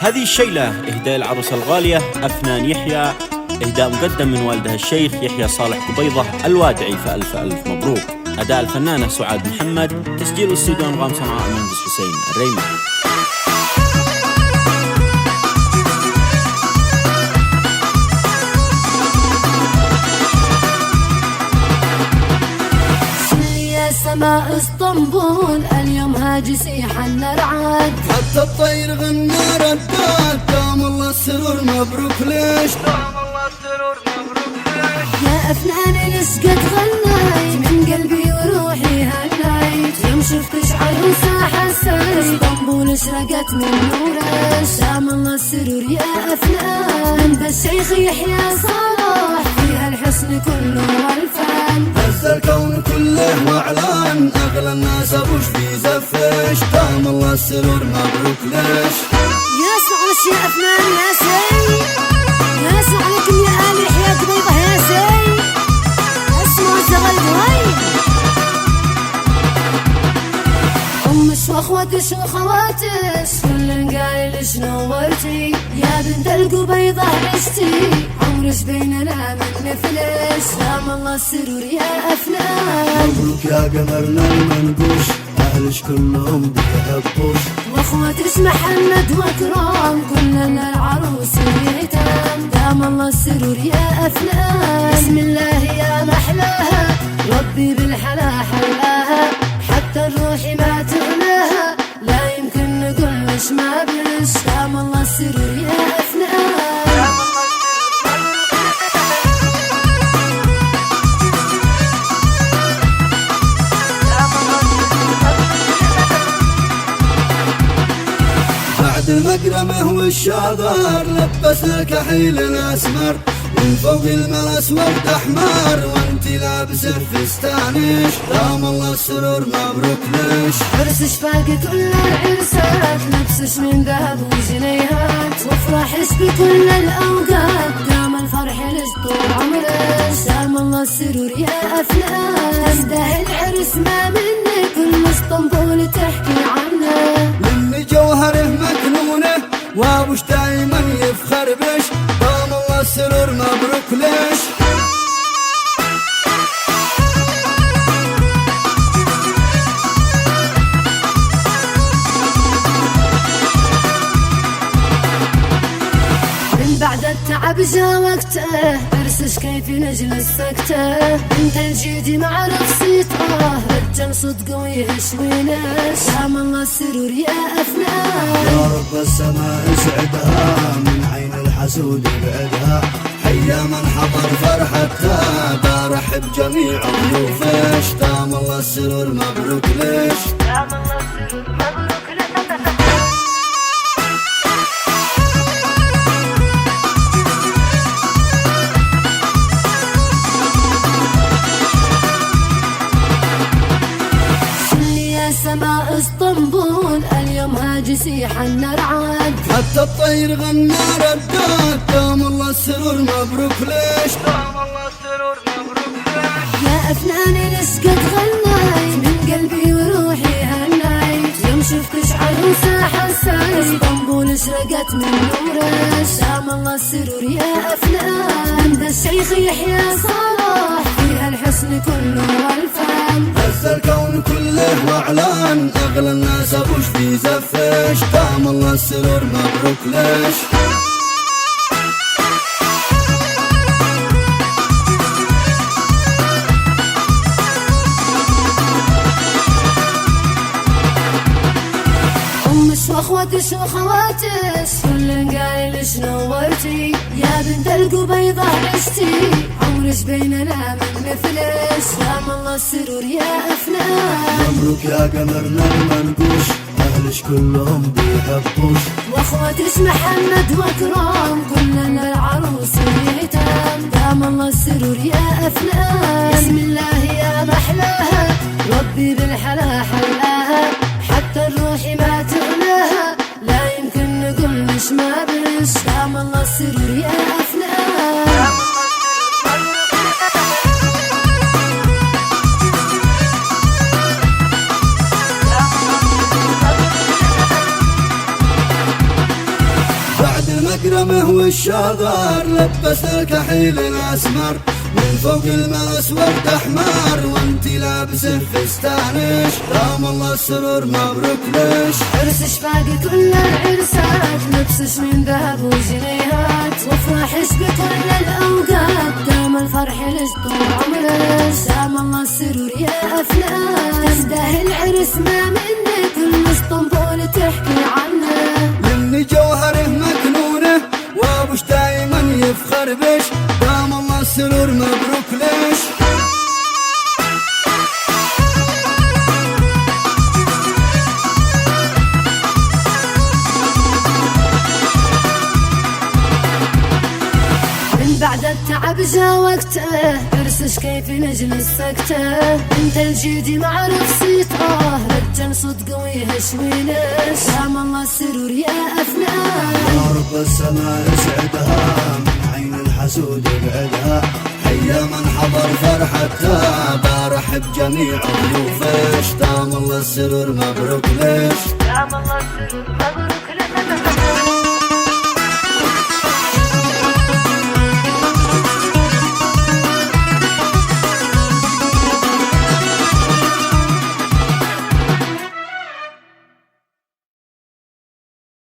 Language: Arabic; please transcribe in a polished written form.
هذه الشيلة إهداء العروسة الغالية أفنان يحيى، إهداء مقدم من والدها الشيخ يحيى صالح قبيضة الوادعي، فألف ألف مبروك. أداء الفنانة سعاد محمد، تسجيل واستديو أنغام صنعاء المهندس حسين الريمي. سماء اسطنبول اليوم هاجسي حن رعد، حتى الطير غنى ردات، دام الله السرور مبروك ليش، دام الله السرور مبروك ليش. يا أفنان لسقت غنيت من قلبي وروحي هنيت، يوم شفتش عروسة حسيت اسطنبول اشرقت من نورش، دام الله السرور يا أفنان بس شيخ يحيى صلاح فيها الحسن كله والفن، هز الكون كله واعلان اغلى الناس ابوش في زفش، دام الله السرور مبروك ليش. يا سعوش يا أفنان يا سي، يا سعلكم يا آل يحيى قبيضة يا سي، اسمعوا الزغيد وين أمش واخواتش وخواتش كل قايل شنورتي، يا بنت القبيضة عشتي عمرش بيننا من مثلش، دام الله السرور يا أفنان مبروك يا قمرنا المنقوش، اهلش كلهم بيحبوش، واخواتش محمد واكرام كلنا العروس يتام، دام الله السرور يا أفنان بسم الله يا محلاها ربي بالحلا حلاها، حتى الروح ما تغلاها لا يمكن نقولش ما بلش، دام الله السرور يا أفنان. بعد المكرمة والشاطر لبس لك حيل الاسمر، من فوق الملس ورد احمر وانت لابس الفستانش، دام الله السرور مبروك ليش. عرسش باقي كل العرسات لبسش من ذهب وجنيهات، وافرحش بكل الاوقات دام الفرح لش طول عمرش، دام الله السرور يا أفنان ده العرس ما مني كل اسطنبول تحكي عنه، للي جوهره مكنونه وابوش دايما يفخر بش، دام الله السرور مبروك ليش. من بعد التعب جا وقته عرسش كيف نجلس سكته، انت الجيدي مع نفسي طاه رجل صدق ويهشوينش، دام الله السرور يا أفنان يا رب السماء اسعدها من عين الحسود ابعدها، حيا من حضر فرحتها برحب جميع ضيوفش، دام الله السرور مبروك ليش، دام الله السرور مبروك ليش. سماء اسطنبول اليوم هاجسي حن رعد، حتى الطير غنى ردات، دام الله السرور مبروك ليش، دام الله السرور مبروك ليش. يا أفنان لسقت غنيت من قلبي وروحي هنيت، يوم شفتش عروسة حسيت اسطنبول اشرقت من نورش، دام الله السرور يا أفنان ده الشيخ يحيى صلاح فيها الحسن كله والفن، هز الكون كله واعلان اغلى الناس ابوش في زفش، دام الله السرور مبروك ليش. أمش واخواتش وخواتش كل قايل شنورتي، يا بنت القبيضة عشتي عمرش بيننا من مثلش، دام الله السرور يا أفنان مبروك يا قمرنا المنقوش، اهلش كلهم بيحبوش، واخواتش محمد واكرام كلنا العروس يتام، دام الله السرور يا أفنان بسم الله يا محلاها ربي بالحلا حلاها، حتى الروح ما تغلاها لا يمكن نقولش ما بلش، دام الله السرور يا أفنان. الرمه والشاغر لبس الكحيل الاسمر من فوق الماس ورد احمر وانت لابسه فستانش دام الله السرور مبروك ليش. عرسش باقي كل العرسات لبسش من ذهب وجنيهات وافرحش بكل الاوقات دام الفرح لش طول عمرش دام الله السرور يا افنان تستاهل العرس ما منه كل اسطنبول تحكي عنه مني جوهره مكنونه وابوش دايما يفخر بش دام الله السرور مبروك ليش. بعد التعب جا وقته عرسش كيف نجلس سكته انت الجيدي مع رفصيته رجل صدق ويهشوينش دام الله السرور يا افنان يا رب السماء يسعدها من عين الحسود يبعدها حيا من حضر فرحتها بارحب جميع ضيوفش دام الله السرور مبروك ليش. دام الله السرور مبروك